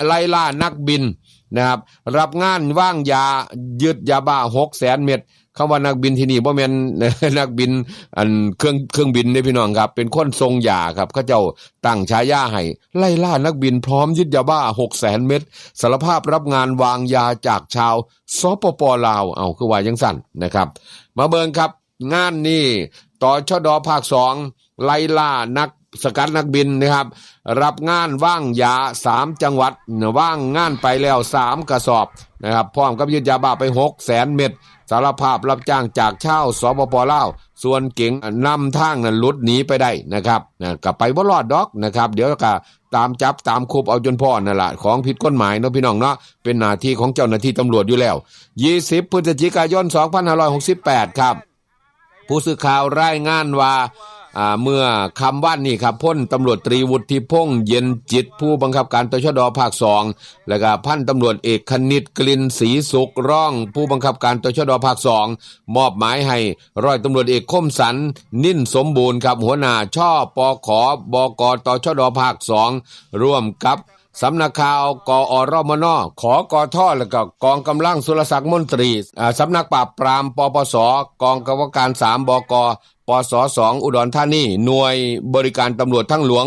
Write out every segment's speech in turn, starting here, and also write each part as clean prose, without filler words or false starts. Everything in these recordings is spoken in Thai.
ไล่ล่านักบินนะครับรับงานว่างยายึดยาบ้า600,000 เม็ดคำว่านักบินที่นี่บ่แม่น นักบินอันเครื่องบินนี่พี่น้องครับเป็นคนทรงยาครับเขาเจ้าตั้งฉายาให้ไล่ล่านักบินพร้อมยึดยาบ้า600,000 เม็ดสารภาพรับงานวางยาจากชาวสปป.ลาวเอาคือว่าจังซั่นนะครับมาเบิ่งครับงานนี้ตชด.ภาค2ไล่ล่านักสกัดนักบินนะครับรับงานว่างยา3จังหวัดว่างงานไปแล้ว3กระสอบนะครับพร้อมกับยึดยาบ้าไป600,000 เม็ดสารภาพรับจ้างจากชาวสปป.ลาวส่วนเก๋งนำทางนั้นหลุดหนีไปได้นะครับกลับไปบ่รอดดอกนะครับเดี๋ยวก็ตามจับตามคุบเอาจนพ่อนั่นแหละของผิดกฎหมายเนาะพี่น้องเนาะเป็นหน้าที่ของเจ้าหน้าที่ตำรวจอยู่แล้ว20 พฤศจิกายน 2568ครับผู้สื่อข่าวรายงานว่าเมื่อคำว่านนี้ครับพ้นตำรวจตรีวุฒิพงษ์เย็นจิตผู้บังคับการตชด.ภาค2แล้วก็พันตำรวจเอกคณิตกลิ่นศรีสุขรองผู้บังคับการตชด.ภาค2มอบหมายให้ร้อยตำรวจเอกคมสันนิ่นสมบูรณ์ครับหัวหน้าช่อปขบกตชด.ภาค2ร่วมกับสำนักข่าวกอรมนขกทแล้วก็กองกำลังสุรศักดิ์มนตรีสำนักปราบปรามปปสกองกำกับการ3บกปส2อุดรธานีหน่วยบริการตำรวจทั้งหลวง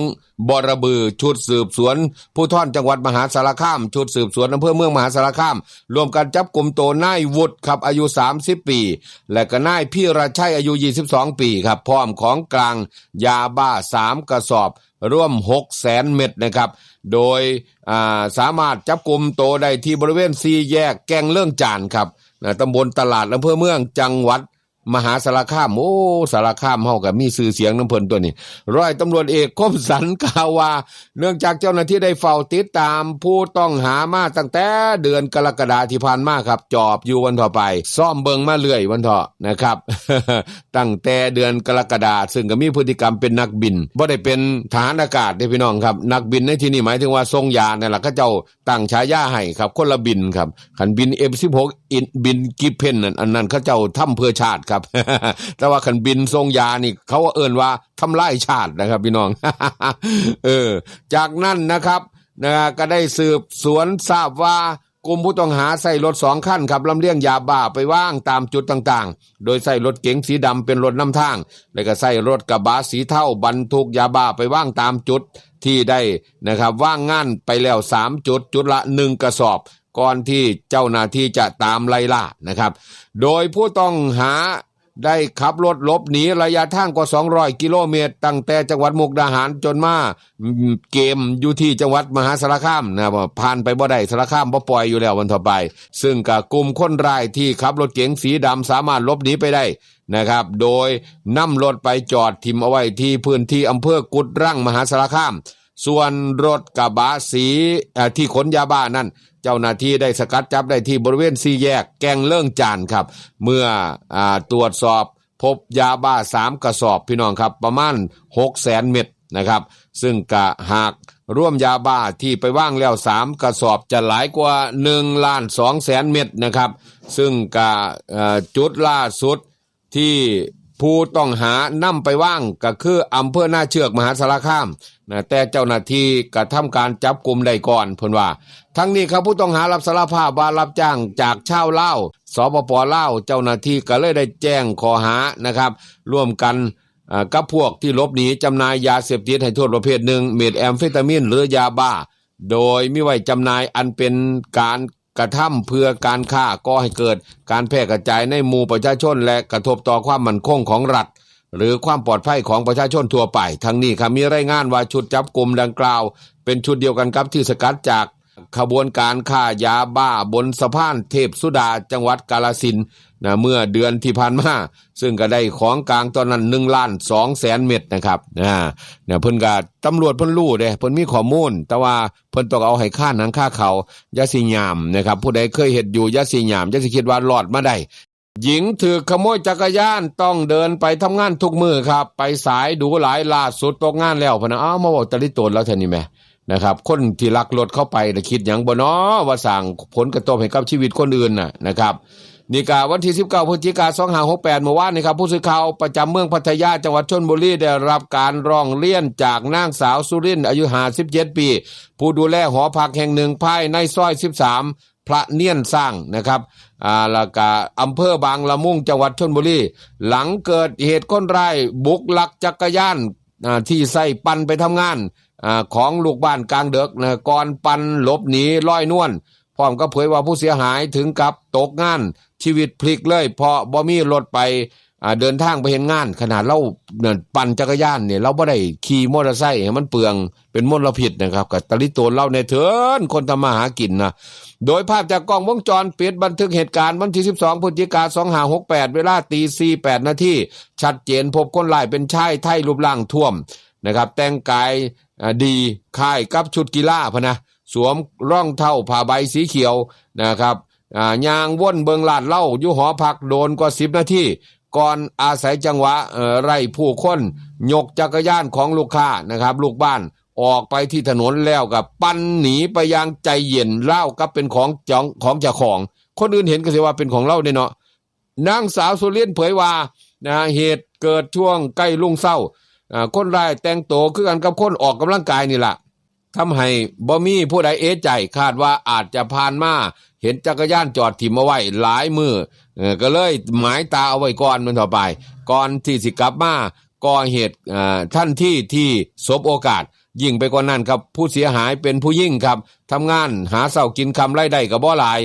บรบือชุดสืบสวนภูธรจังหวัดมหาสารคามชุดสืบสวนอำเภอเมืองมหาสารคามรวมกันจับกุมตัวนายวุฒิครับอายุ30 ปีและก็นายพี่ราชัยอายุ22 ปีครับพร้อมของกลางยาบ้า3กระสอบร่วม600,000 เม็ดนะครับโดยสามารถจับกุมตัวได้ที่บริเวณ4แยกแกงเลื่องจานครับตำบลตลาดอำเภอเมืองจังหวัดมหาสารคามสารคามเฮาก็มีชื่อเสียงน้ำเพิ่นตัวนี้ร้อยตำรวจเอกคมสันกล่าวว่าเนื่องจากเจ้าหน้าที่ได้เฝ้าติดตามผู้ต้องหามาตั้งแต่เดือนกรกฎาคมที่ผ่านมาครับจอบอยู่วันต่อไปซ่อมเบิงมาเรื่อยวันเถาะนะครับ ตั้งแต่เดือนกรกฎาคมซึ่งก็มีพฤติกรรมเป็นนักบินบ่ได้เป็นทหารอากาศเด้อพี่น้องครับนักบินในที่นี้หมายถึงว่าทรงยานั่นล่ะเขาเจ้าตั้งฉายาให้ครับคนละบินครับคันบิน F16 บินกิฟเพนอันนั้นเขาเจ้าทำเพื่อชาติครับ แต่ว่าคันบินทรงยานี่เขาเอิ้นว่าทำลายชาตินะครับพี่น้อง จากนั้นนะครับก็ได้สืบสวนทราบว่ากลุ่มผู้ต้องหาใส่รถ2คันครับลำเลียงยาบ้าไปวางตามจุดต่างๆโดยใส่รถเก๋งสีดำเป็นรถนำทางแล้วก็ใส่รถกระบะสีเทาบรรทุกยาบ้าไปวางตามจุดที่ได้นะครับว่างงานไปแล้ว3จุดจุดละ1กระสอบก่อนที่เจ้าหน้าที่จะตามไล่ล่านะครับโดยผู้ต้องหาได้ขับรถหลบหนีระยะทางกว่า200 กิโลเมตรตั้งแต่จังหวัดมุกดาหารจนมาเกมอยู่ที่จังหวัดมหาสารคามนะผ่านไปบ่ได้สารคามบ่ปล่อยอยู่แล้ววันต่อไปซึ่งกับกลุ่มคนร้ายที่ขับรถเก๋งสีดำสามารถหลบหนีไปได้นะครับโดยนำรถไปจอดทิ่มเอาไว้ที่พื้นที่อำเภอกุดรั่งมหาสารคามส่วนรถกระบะสีที่ขนยาบ้านั้นเจ้าหน้าที่ได้สกัดจับได้ที่บริเวณ4แยกแกงเลื่องจานครับเมื่อตรวจสอบพบยาบ้า3กระสอบพี่น้องครับประมาณ600,000 เม็ดนะครับซึ่งก็หากร่วมยาบ้าที่ไปว่างแล้ว3กระสอบจะหลายกว่า1,200,000 เม็ดนะครับซึ่งก็จุดล่าสุดที่ผู้ต้องหานำไปว่างก็คืออำเภอหน้าเชือกมหาสารคามแต่เจ้าหน้าที่กระทำการจับกุมได้ก่อนเพิ่นว่าทั้งนี้ครับผู้ต้องหารับสารภาพว่ารับจ้างจากชาวลาวสปป.ลาวเจ้าหน้าที่ก็เลยได้แจ้งข้อหานะครับร่วมกันกับพวกที่หลบหนีจำหน่ายยาเสพติดให้โทษประเภทหนึ่งเมทแอมเฟตามีนหรือยาบ้าโดยมิไว้จำหน่ายอันเป็นการกระทำเพื่อการฆ่าก่อให้เกิดการแพร่กระจายในหมู่ประชาชนและกระทบต่อความมั่นคงของรัฐหรือความปลอดภัยของประชาชนทั่วไปทั้งนี้ครับมีรายงานว่าชุดจับกุมดังกล่าวเป็นชุดเดียวกันกับที่สกัดจากขบวนการฆ่ายาบ้าบนสะพานเทพสุดาจังหวัดกาฬสินธุ์เมื่อเดือนที่ผ่านมาซึ่งก็ได้ของกลางตอนนั้น1,200,000 เม็ดนะครับเนี่ยเพิ่นก็ตำรวจเพิ่นรู้เด้เพิ่นมีข้อมูลแต่ว่าเพิ่นต้องเอาให้ค่าหนังค่าเขาอย่าสิยามนะครับผู้ใดเคยเฮ็ดอยู่อย่าสิยามอย่าสิคิดว่ารอดมาได้หญิงถือขโมยจักรยานต้องเดินไปทำงานทุกมื้อครับไปสายดูหลายล่าสุดตกงานแล้วพะนะมาบอกตะลิโตนแล้วเท่านี้แหมนะครับคนที่ลักรถเข้าไปคิดหยังบ่น้อว่าสร้างผลกระทบให้กับชีวิตคนอื่นนะครับ นี่ก็วันที่19พฤศจิกายน2568เมื่อวานนี้ครับผู้สื่อข่าวประจำเมืองพัทยาจังหวัดชลบุรีได้รับการร้องเรียนจากนางสาวสุรินทร์อายุ57ปีผู้ดูแลหอพักแห่งหนึ่งภายในซอย13พระเนียนสร้างนะครับแล้วก็อำเภอบางละมุงจังหวัดชลบุรีหลังเกิดเหตุคนร้ายบุกลักจักรยานที่ใส่ปั่นไปทำงานของลูกบ้านกลางดึกนะก่อนปั่นหลบหนีลอยนวลพร้อมกับเผยว่าผู้เสียหายถึงกับตกงานชีวิตพลิกเลยเพราะบ่มีรถไปเดินทางไปเห็นงานขนาดเราปั่นจักรยานเนี่ยเราบ่ได้ขี่มอเตอร์ไซค์ให้มันเปลืองเป็นมลพิษนะครับกับตะลิโตนเราในเถินคนทำมาหากินนะโดยภาพจากกล้องวงจรปิดบันทึกเหตุการณ์วันที่12พฤศจิกายน2568เวลา 4:08 น.ชัดเจนพบคนร้ายเป็นชายไทยรูปร่างท้วมนะครับแต่งกายดีคล้ายกับชุดกีฬาพะนะสวมรองเท้าผ้าใบสีเขียวนะครับย่างว่นเบิงลาดเล่าอยู่หอพักโดนกว่า10 นาทีก่อนอาศัยจังหวะไล่ผู้คนยกจักรยานของลูกค้านะครับลูกบ้านออกไปที่ถนนแล้วกับปั่นหนีไปอย่างใจเย็นเล่ากับเป็นของเจ้าของคนอื่นเห็นก็สิว่าเป็นของเล่าเนี่ยเนาะนางสาวสุรินทร์เผยว่าเหตุเกิดช่วงใกล้รุ่งเช้าคนร้ายแต่งตัวคือกันกับคนออกกำลังกายนี่แหละทำให้บ่มีผู้ใดเอะใจคาดว่าอาจจะผ่านมาเห็นจักรยานจอดถิ่มเอาไว้หลายมือก็เลยหมายตาเอาไว้ก่อนมันต่อไปก่อนที่สิกลับมาก่อเหตุทันทีที่สบโอกาสยิ่งไปกว่านั้นครับผู้เสียหายเป็นผู้ยิ่งครับทำงานหาเช้ากินค่ำรายได้ก็บ่หลาย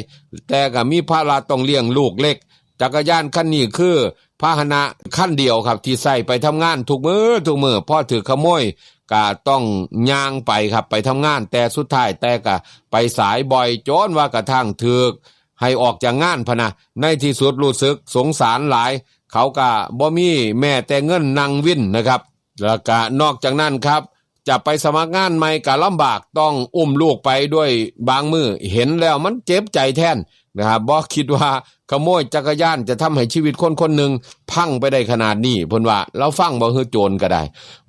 แต่ก็มีภาระต้องเลี้ยงลูกเล็กจักรยานคันนี้คือพาหนะขั้นเดียวครับที่ใส่ไปทำงานทุกมือพอถือขโมยก็ต้องย่างไปครับไปทำงานแต่สุดท้ายแต่ก็ไปสายบ่อยจนว่ากระทั่งถึกให้ออกจากงานพะนะในที่สุดรู้สึกสงสารหลายเขาก็บ่มีแม่แต่เงินนั่งวินนะครับแล้วก็นอกจากนั้นครับจะไปสมัครงานใหม่ก็ลำบากต้องอุ้มลูกไปด้วยบางมือเห็นแล้วมันเจ็บใจแทนนะครับบ่คิดว่าขโมยจักรยานจะทำให้ชีวิตคนหนึ่งพังไปได้ขนาดนี้เพิ่นว่าเราฟังบ่ฮือโจรก็ได้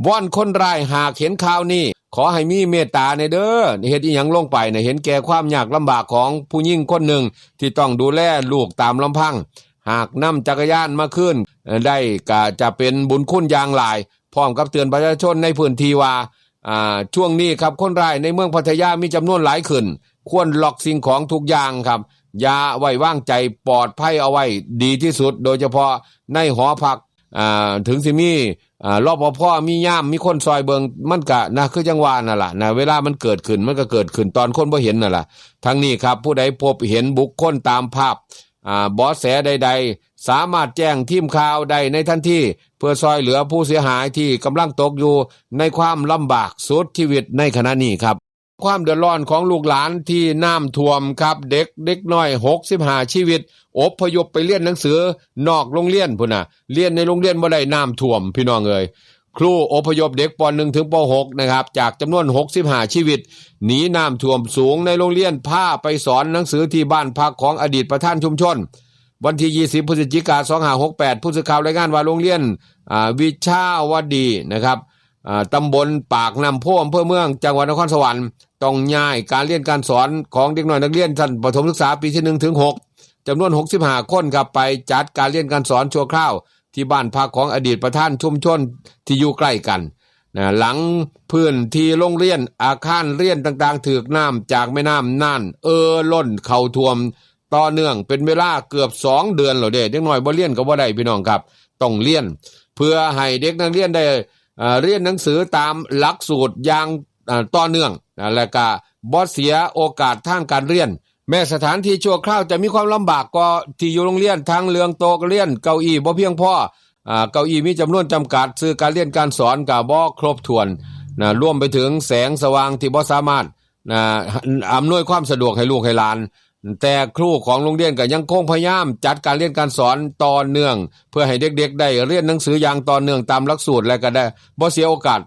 วอนคนร้ายหากเห็นข่าวนี้ขอให้มีเมตตาในเด้อเฮ็ดอีหยังลงไปเนี่ยเห็นแก่ความยากลำบากของผู้หญิงคนหนึ่งที่ต้องดูแลลูกตามลำพังหากนำจักรยานมาคืนได้ก็จะเป็นบุญคุณอย่างหลายพร้อมกับเตือนประชาชนในพื้นที่ว่าช่วงนี้ครับคนร้ายในเมืองพัทยามีจำนวนหลายขึ้นควรล็อกสิ่งของทุกอย่างครับอย่าไว้วางใจปลอดภัยเอาไว้ดีที่สุดโดยเฉพาะในหอพักถึงสิมีรปภมีย่ามมีคนซอยเบิงมันก็นะคือจังหวะนั่นล่ะนะเวลามันเกิดขึ้นมันก็เกิดขึ้นตอนคนบ่เห็นนั่นล่ะทั้งนี้ครับผู้ใดพบเห็นบุคคลตามภาพเบาะแสใดๆสามารถแจ้งทีมข่าวได้ในทันทีเพื่อซอยเหลือผู้เสียหายที่กำลังตกอยู่ในความลำบากสุดชีวิตในขณะนี้ครับความเดือดร้อนของลูกหลานที่น้ำท่วมครับเด็กน้อย65ชีวิตอพยพไปเรียนหนังสือนอกโรงเรียนพุ่นน่ะเรียนในโรงเรียนบ่ได้น้ำท่วมพี่น้องเอ้ยครูอพยพเด็กป .1 ถึงป .6 นะครับจากจำนวน65ชีวิตหนีน้ำท่วมสูงในโรงเรียนพาไปสอนหนังสือที่บ้านพักของอดีตประธานชุมชนวันที่20พฤศจิกายน2568ผู้สื่อข่าวรายงานว่าโรงเรียนวิชาวดีนะครับตำบลปากน้ำโพอำเภอเมืองจังหวัดนครสวรรค์ต้องย้ายการเรียนการสอนของเด็กน้อยนักเรียนชั้นประถมศึกษาปีที่1ถึง6จำนวน65คนครับไปจัดการเรียนการสอนชั่วคราวที่บ้านพักของอดีตประธานชุมชนที่อยู่ใกล้กันหลังพื้นที่โรงเรียนอาคารเรียนต่างๆถูกน้ำจากแม่น้ำน่านล้นเข้าท่วมต่อเนื่องเป็นเวลาเกือบ2เดือนแล้วเด็กน้อยบ่เรียนก็บ่ได้พี่น้องครับต้องเรียนเพื่อให้เด็กนักเรียนได้เรียนหนังสือตามหลักสูตรอย่างต่อเนื่องและก็บ่เสียโอกาสทางการเรียนแม้สถานที่ชั่วคราวจะมีความลำบากก็ที่อยู่โรงเรียนทั้งเรื่องโต๊ะเรียนเก้าอี้บ่เพียงพอเก้าอี้มีจำนวนจำกัดสื่อการเรียนการสอนก็บ่ครบถ้วนรวมไปถึงแสงสว่างที่บ่สามารถอำนวยความสะดวกให้ลูกให้หลานแต่ครูของโรงเรียนก็ยังคงพยายามจัดการเรียนการสอนต่อเนื่องเพื่อให้เด็กๆได้เรียนหนังสืออย่างต่อเนื่องตามหลักสูตรและก็ได้บ่เสียโอกาส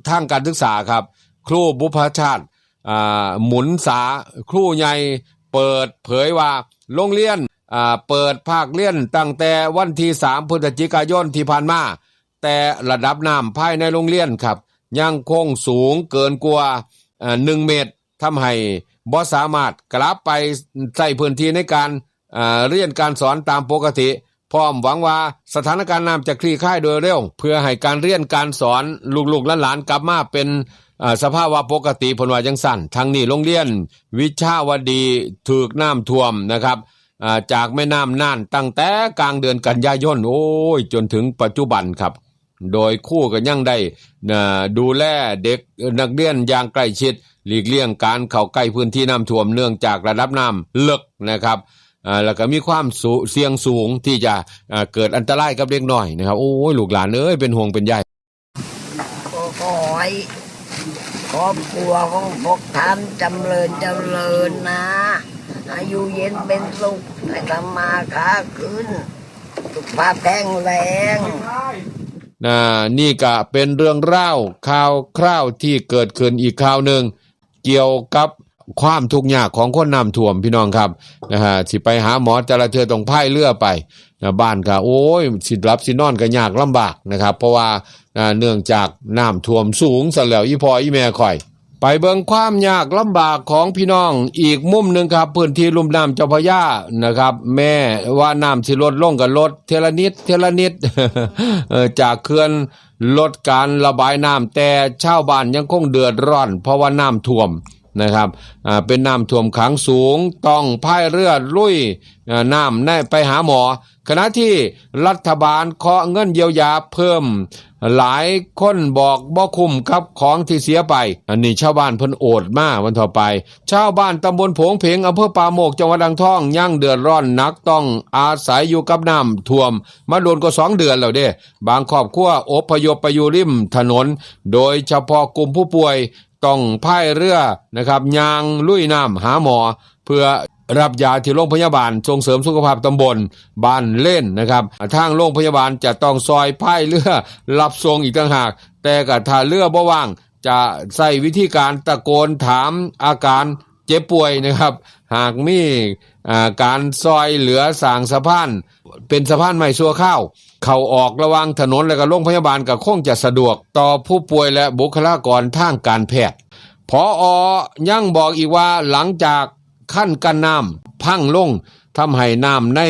ทางการศึกษาครับครูบุพชาติหมุนสาครูใหญ่เปิดเผยว่าโรงเรียนเปิดภาคเรียนตั้งแต่วันที่3พฤศจิกายนที่ผ่านมาแต่ระดับน้ำภายในโรงเรียนครับยังคงสูงเกินกว่า1 เมตรทำให้บ่สามารถกลับไปใช้พื้นที่ในการ เรียนการสอนตามปกติพร้อมหวังว่าสถานการณ์น้ำจะคลี่คลายโดยเร็วเพื่อให้การเรียนการสอนลูกๆหลานๆกลับมาเป็นสภาวะปกติผลว่าจังสั่นทั้งนี้โรงเรียนวิชาวดีถูกน้ำท่วมนะครับจากแม่น้ำน่านตั้งแต่กลางเดือนกันยายนโอ้ยจนถึงปัจจุบันครับโดยครูก็ยังได้ดูแลเด็กนักเรียนอย่างใกล้ชิดหลีกเลี่ยงการเข้าใกล้พื้นที่น้ำท่วมเนื่องจากระดับน้ำลึกนะครับแล้วก็มีความเสี่ยงสูงที่จะเกิดอันตรายกับเด็กน้อยนะครับโอ้ยลูกหลานเอ้ยเป็นห่วงเป็นใยก็ขอให้ครอบครัวของพวกท่านจำเริญนะอายุเย็นเป็นสุขให้ทำมาค้าขึ้นสุขภาพแข็งแรงนี่ก็เป็นเรื่องเล่าข่าวคราวที่เกิดขึ้นอีกข่าวหนึ่งเกี่ยวกับความทุกข์ยากของคนน้ำท่วมพี่น้องครับสิไปหาหมอแต่ละเทื่อต้องพายเรือไปบ้านก็โอ้ยสิหลับสินอนก็ยากลำบากนะครับเพราะว่าเนื่องจากน้ำท่วมสูงซะแล้วอีพ่ออีแม่ข่อยไปเบิ่งความยากลำบากของพี่น้องอีกมุมหนึ่งครับพื้นที่ลุ่มน้ำเจ้าพระยานะครับแม่ว่าน้ำสิลดลงก็ลดเทละนิด จากเขื่อนลดการระบายน้ำแต่ชาวบ้านยังคงเดือดร้อนเพราะว่าน้ำท่วมนะครับเป็นน้ำท่วมขังสูงต้องพายเรือลุยน้ำไปหาหมอขณะที่รัฐบาลเคาะเงินเยียวยาเพิ่มหลายคนบอกบ่คุ้มกับของที่เสียไปอันนี้ชาวบ้านเพิ่นโอดมาวันต่อไปชาวบ้านตำบลโผงเพงอำเภอป่าโมกจังหวัดอ่างทองยังเดือดร้อนหนักต้องอาศัยอยู่กับน้ำท่วมมาโดนก็2 เดือนแล้วเด้บางครอบครัวอพยพไปอยู่ริมถนนโดยเฉพาะกลุ่มผู้ป่วยต้องพายเรือนะครับยางลุยน้ำหาหมอเพื่อรับยาที่โรงพยาบาลส่งเสริมสุขภาพตำบลบ้านเล่นนะครับทางโรงพยาบาลจะต้องซอยพายเรือรับส่งอีกต่างหากแต่ก็ถ้าเรือบ่ว่างจะใช้วิธีการตะโกนถามอาการเจ็บป่วยนะครับหากมีการซอยเหลือสร้างสะพานเป็นสะพานใหม่ชั่วข้าวเข้าออกระหว่างถนนและก็โรงพยาบาลก็คงจะสะดวกต่อผู้ป่วยและบุคลากรทางการแพทย์ผอ.ยังบอกอีกว่าหลังจากขั้นกันน้ำพังลงทำให้น้ำใน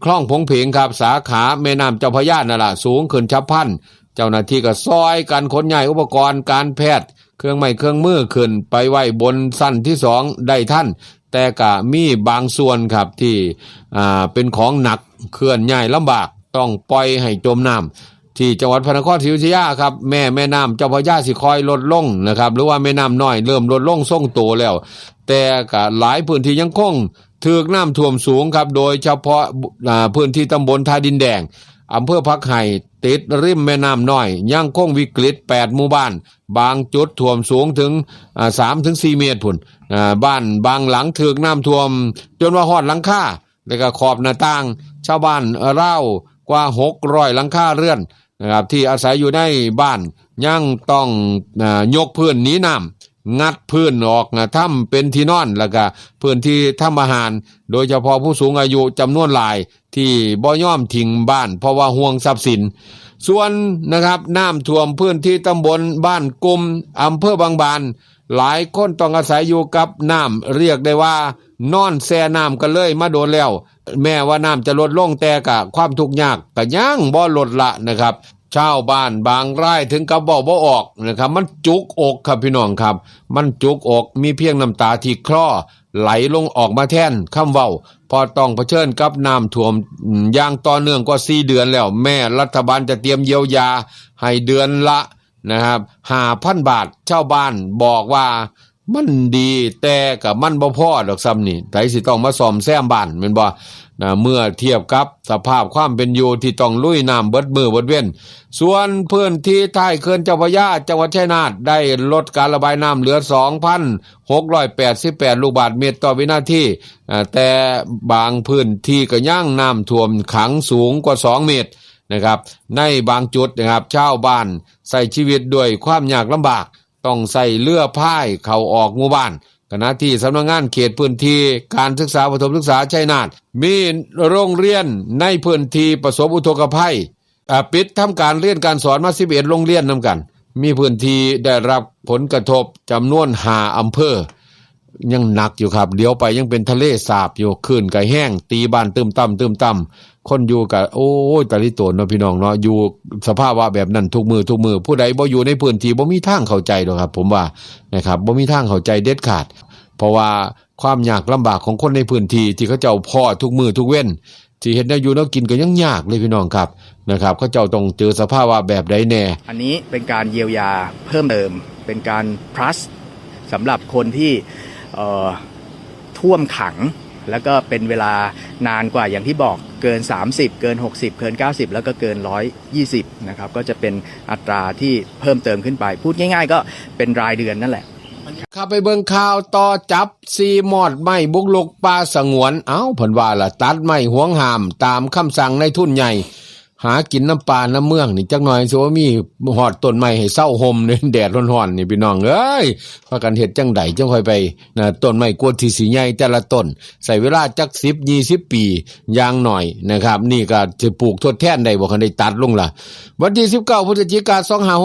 คลองผงเพงครับสาขาแม่น้ำเจ้าพระยานั่นล่ะสูงขึ้นฉับพลันเจ้าหน้าที่ก็ซอยกันขนย้ายอุปกรณ์การแพทย์เครื่องไม้เครื่องมือขึ้นไปไว้บนสั้นที่2ได้ทันแต่ก็มีบางส่วนครับที่เป็นของหนักเคลื่อนย้ายลำบากต้องปล่อยให้จมน้ำที่จังหวัดพระนครศรีอยุธยาครับแม่น้ำเจ้าพระยาสิคอยลดลงนะครับหรือว่าแม่น้ำน้อยเริ่มลดลงทรงตัวแล้วแต่ก็หลายพื้นที่ยังคงถูกน้ำท่วมสูงครับโดยเฉพาะพื้นที่ตำบลท่าดินแดงอำเภอพักไห่ติดริมแม่น้ำน้อยยังคงวิกฤต8 หมู่บ้านบางจุดท่วมสูงถึง3-4 เมตรพุ่นบ้านบางหลังถูกน้ำท่วมจนว่าฮอดหลังคาแล้วก็ขอบหน้าต่างชาวบ้านราวกว่า600หลังคาเรือนนะครับที่อาศัยอยู่ในบ้านยังต้องยกพื้นหนีน้ำงัดพื้นออกทำเป็นที่นอนแล้วก็พื้นที่ทำอาหารโดยเฉพาะผู้สูงอายุจำนวนหลายที่บ่ยอมทิ้งบ้านเพราะว่าห่วงทรัพย์สินส่วนนะครับน้ำท่วมพื้นที่ตำบลบ้านกุมอำเภอบางบานหลายคนต้องอาศัยอยู่กับน้ำเรียกได้ว่านอนแช่น้ำกันเลยมาโดนแล้วแม้ว่าน้ำจะลดลงแต่ก็ความทุกข์ยากก็ยังบ่ลดละนะครับชาวบ้านบางรายถึงกับบอกบ่ออกนะครับมันจุกอกครับพี่น้องครับมันจุกอกมีเพียงน้ำตาที่คลอไหลลงออกมาแทนคำเว้าพอต้องเผชิญกับน้ำท่วมอย่างต่อเนื่องกว่า4 เดือนแล้วแม่รัฐบาลจะเตรียมเยียวยาให้เดือนละนะครับ 5,000 บาทชาวบ้านบอกว่ามันดีแต่ก็มันบ่พอดอกซ้ำนี่ไผสิต้องมาซ่อมแซมบ้านแม่นบ่เมื่อเทียบกับสภาพความเป็นอยู่ที่ต้องลุยน้ำเบิดมือเบิดเว้นส่วนพื้นที่ท้ายเขื่อนเจ้าพระยาจังหวัดชัยนาทได้ลดการระบายน้ำเหลือ 2,688 ลูกบาศก์เมตรต่อวินาทีแต่บางพื้นที่ก็ยังน้ำท่วมขังสูงกว่า2 เมตรนะครับในบางจุดนะครับชาวบ้านใช้ชีวิตด้วยความยากลำบากต้องใส่เรือพายเข้าออกหมู่บ้านขณะที่สำนักงานเขตพื้นที่การศึกษาประถมศึกษาชัยนาทมีโรงเรียนในพื้นที่ประสบอุทกภัยปิดทำการเรียนการสอนมา11 โรงเรียนนำกันมีพื้นที่ได้รับผลกระทบจำนวน5 อำเภอ ยังหนักอยู่ครับเดี๋ยวไปยังเป็นทะเลสาบอยู่คลื่นก็แห้งตีบ้านตึมต่ำคนอยู่ก็โอ้ยตะลิโตนเนาะพี่น้องเนาะอยู่สภาพว่าแบบนั้นทุกมือผู้ใดบ่อยู่ในพื้นที่บ่มีทางเข้าใจหรอกครับผมว่านะครับบ่มีทางเข้าใจเด็ดขาดเพราะว่าความยากลำบากของคนในพื้นที่ที่เขาเจ้าพ่อทุกมือทุกเว้นที่เฮ็ดแนวอยู่แนวกินก็ยังยากเลยพี่น้องครับนะครับเขาเจ้าต้องเจอสภาพว่าแบบใดแน่อันนี้เป็นการเยียวยาเพิ่มเติมเป็นการ plus สำหรับคนที่ท่วมขังแล้วก็เป็นเวลานานกว่าอย่างที่บอกเกิน30เกิน60เกิน90แล้วก็เกิน120นะครับก็จะเป็นอัตราที่เพิ่มเติมขึ้นไปพูดง่ายๆก็เป็นรายเดือนนั่นแหละข้าไปเบิ่งข่าวต่อจับซีมอดไม้บุกรุกป่าสงวนเอ้าเพิ่นว่าล่ะตัดไม้หวงห้ามตามคำสั่งในทุนใหญ่หากินน้ำปลาน้ำเมืองนี่จักหน่อยสิว่ามีหอดต้นไม้ให้เศร้าห่มในแดดร้อนๆนี่พี่น้องเอ้ยพากันเฮ็ดจังไดจังค่อยไปนะต้นไม้กวดที่สิใหญ่แต่ละต้นใส่เวลาจัก10-20 ปีอย่างหน่อยนะครับนี่ก็จะปลูกทดแทนได้บ่คันได้ตัดลงล่ะวันที่19พฤศจิกายน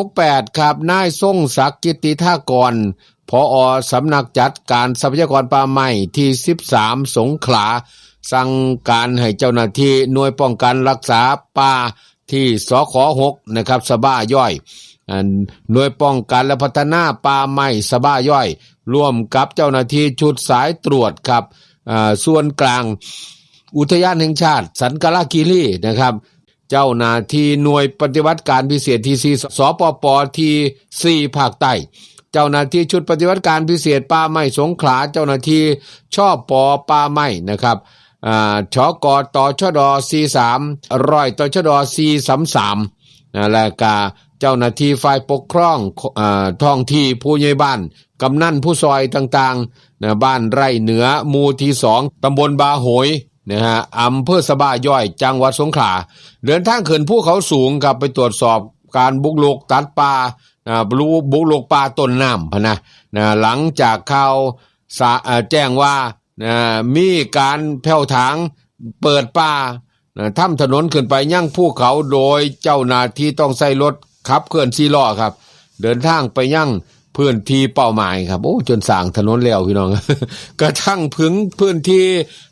2568ครับนายทรงศักดิ์กิติธากรผอ.สำนักจัดการทรัพยากรป่าไม้ที่13สงขลาสั่งการให้เจ้าหน้าที่หน่วยป้องกันรักษาป่าที่สข6นะครับสบ้าย่อยหน่วยป้องกันและพัฒนาป่าไม้สบ้าย่อยร่วมกับเจ้าหน้าที่ชุดสายตรวจครับส่วนกลางอุทยานแห่งชาติสันกาลาคีรีนะครับเจ้าหน้าที่หน่วยปฏิบัติการพิเศษที่4สปปที่4ภาคใต้เจ้าหน้าที่ชุดปฏิบัติการพิเศษป่าไม้สงขลาเจ้าหน้าที่ชปป่าไม้นะครับชกตชด43ร้อยตชด433และก็เจ้าหน้าที่ฝ่ายปกครองท้องที่ผู้ใหญ่บ้านกำนันผู้ซอยต่างๆบ้านไร่เหนือหมู่ที่2ตำบลบาโหยนะฮะอำเภอสะบ้าย่อยจังหวัดสงขลาเดินทางขึ้นภูเขาสูงครับไปตรวจสอบการบุกรุกตัดป่าบุกรุกป่าต้นน้ำพะนะหลังจากข่าวแจ้งว่ามีการแผ่วถางเปิดป่าทำถนนขึ้นไปยั่งภูเขาโดยเจ้าหน้าที่ต้องใช้รถขับเคลื่อน4ล้อครับเดินทางไปยั่งพื้นที่เป้าหมายครับโอ้จนสร้างถนนแล้วพี่น้อง กระทั่งถึงพื้นที่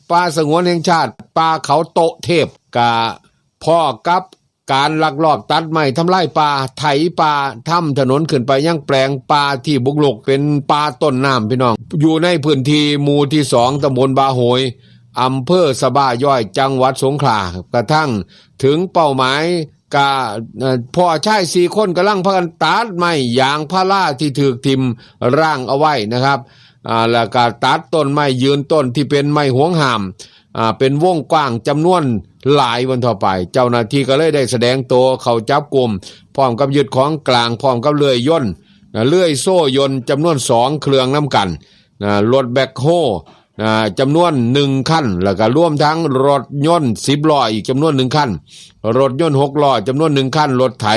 ป่าสงวนแห่งชาติป่าเขาโตะเทพกะพ่อกับการลักลอบตัดไม้ทำลายป่าไถป่าทำถนนขึ้นไปยังแปลงป่าที่บุกรุกเป็นป่าต้นน้ำพี่น้องอยู่ในพื้นที่หมู่ที่2ตำบลบาโหยอำเภอสะบ้าย่อยจังหวัดสงขลากระทั่งถึงเป้าหมายกะพ่อชาย4คนกำลังพากันตัดไม้ยางพาราที่ถูกทิ่มร่างเอาไว้นะครับแล้วก็ตัดต้นไม้ยืนต้นที่เป็นไม้หวงห้ามเป็นวงกว้างจำนวนหลายวันต่อไปเจ้าหน้าที่ก็เลยได้แสดงตัวเข้าจับกุมพร้อมกับยึดของกลางพร้อมกับเลื่อยย่นเลื่อยโซ่ยนต์จำนวน2เครื่องน้ำกันรถแบ็คโฮจำนวน1คันแล้วก็รวมทั้งรถยนต์10ล้ออีกจำนวน1คันรถยนต์6ล้อจำนวน1คันรถไถ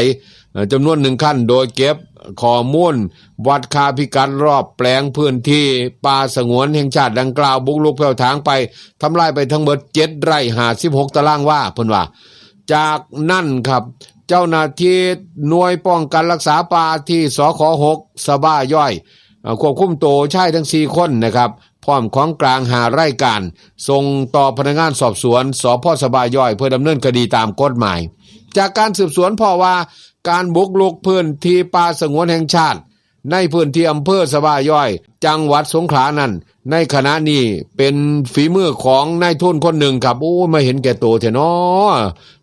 จำนวน1คันโดยเก็บข้อมูลวัดค่าพิกัดรอบแปลงพื้นที่ป่าสงวนแห่งชาติดังกล่าวบุกรุกแผ่วถางไปทำลายไปทั้งหมด7ไร่56ตารางวาเพิ่นว่าจากนั้นครับเจ้าหน้าที่หน่วยป้องกันรักษาป่าที่สข6สะบ้าย่อยควบคุมตัวชายทั้ง4คนนะครับพร้อมของกลาง5รายการส่งต่อพนักงานสอบสวนสพสะบ้าย่อยเพื่อดำเนินคดีตามกฎหมายจากการสืบสวนพบว่าการบุกรุกพื้นที่ป่าสงวนแห่งชาติในพื้นที่อำเภอสะบ้าย่อยจังหวัดสงขลานั้นในขณะนี้เป็นฝีมือของนายทุนคนหนึ่งครับโอ้ไม่เห็นแก่ตัวเถอะเนาะ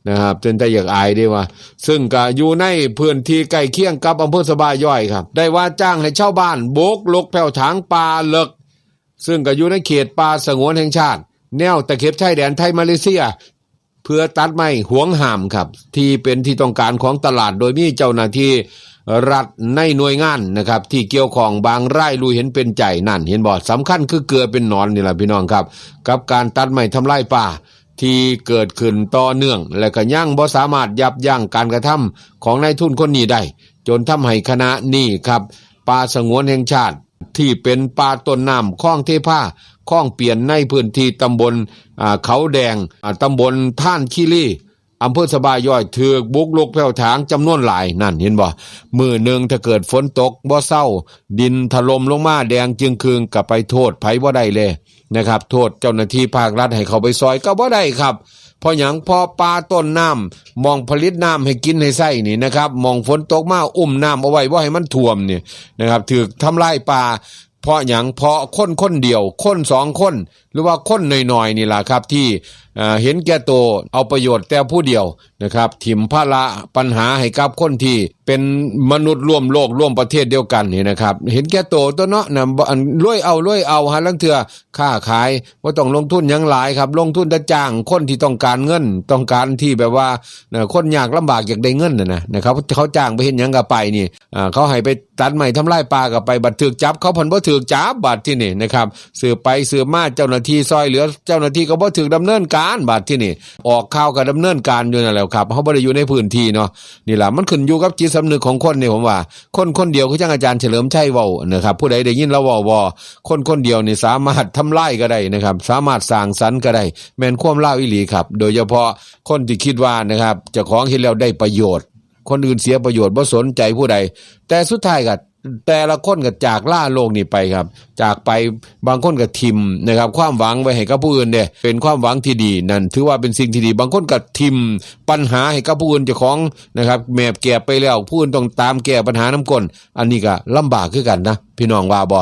นะครับจนแต่อยากอายดีว่าซึ่งก็อยู่ในพื้นที่ใกล้เคียงกับอำเภอสะบ้าย่อยครับได้ว่าจ้างให้ชาวบ้านบุกรุกแผ่วถางป่าเลิกซึ่งก็อยู่ในเขตป่าสงวนแห่งชาติแนวตะเข็บชายแดนไทยมาเลเซียเพื่อตัดไม้หวงห้ามครับที่เป็นที่ต้องการของตลาดโดยมีเจ้าหน้าที่รัฐในหน่วยงานนะครับที่เกี่ยวข้องบางรายรู้เห็นเป็นใจนั่นเห็นบ่สำคัญคือเกลือเป็นหนอนนี่แหละพี่น้องครับกับการตัดไม้ทำลายป่าที่เกิดขึ้นต่อเนื่องและก็ยังบ่สามารถยับยั้งการกระทำของนายทุนคนนี้ได้จนทำให้คณะนี้ครับป่าสงวนแห่งชาติที่เป็นป่าต้นน้ำคลองเทพาคลองเปลี่ยนในพื้นที่ตำบลเขาแดงตำบลท่านคีรี อำเภอสะบาย้อยถูกบุกรุกแผ่วถางจำนวนหลายนั่นเห็นบ่มื้อหนึ่งถ้าเกิดฝนตกบ่เศร้าดินถล่มลงมาแดงจึงคืงก็ไปโทษไผบ่ได้เลยนะครับโทษเจ้าหน้าที่ภาครัฐให้เขาไปซอยก็บ่ได้ครับเพราะหยังพอปลาต้นน้ำมองผลิตน้ำให้กินให้ใส่นี่นะครับมองฝนตกมาน้ำเอาไว้บ่ให้มันท่วมนี่นะครับถูกทำลายป่าเพราะหยังเพราะคนเดียวคน2คนหรือว่าคนน้อยๆนี่ล่ะครับที่เห็นแก่ตัวเอาประโยชน์แต่ผู้เดียวนะครับถิ่มภาระปัญหาให้กับคนที่เป็นมนุษย์ร่วมโลกร่วมประเทศเดียวกันนี่นะครับเห็นแก่ตัวตัวเนาะนะรวยเอาหาลังเทื่อค้าขายบ่ต้องลงทุนหยังหลายครับลงทุนแต่จ้างคนที่ต้องการเงินต้องการที่แบบว่าคนยากลำบากอยากได้เงินนะครับเขาจ้างไปเฮ็ดหยังก็ไปนี่เขาให้ไปตัดไม้ทำลายป่าก็ไปบัดถูกจับเขาเพิ่นบ่ถูกจับบัดที่นี่นะครับสืบไปสืบมาเจ้าหน้าที่ซอยเหลือเจ้าหน้าที่ก็บ่ถูกดำเนินการบัดที่นี่ออกข่าวก็ดำเนินการอยู่นั่นแหละครับเฮาบ่ได้อยู่ในพื้นที่เนาะนี่ล่ะมันขึ้นอยู่กับจิตสำนึกของคนนี่ผมว่าคนเดียวคือจังอาจารย์เฉลิมชัยเว้านะครับผู้ใดได้ยินเราเว้าบ่คนเดียวนี่สามารถทำลายก็ได้นะครับสามารถสร้างสรรค์ก็ได้แม่นความลาวอีหลีครับโดยเฉพาะคนที่คิดว่านะครับเจ้าของเฮ็ดแล้วได้ประโยชน์คนอื่นเสียประโยชน์บ่สนใจผู้ใดแต่สุดท้ายก็แต่ละคนก็จากล่าโลกนี้ไปครับจากไปบางคนก็ทิมนะครับความหวังไว้ให้กับผู้อื่นเด้เป็นความหวังที่ดีนั่นถือว่าเป็นสิ่งที่ดีบางคนก็ทิมปัญหาให้กับผู้อื่นเจ้าของนะครับแมบแก้ไปแล้วผู้อื่นต้องตามแก้ปัญหาน้ำก้นอันนี้ก็ลำบากคือกันนะพี่น้องว่าบ่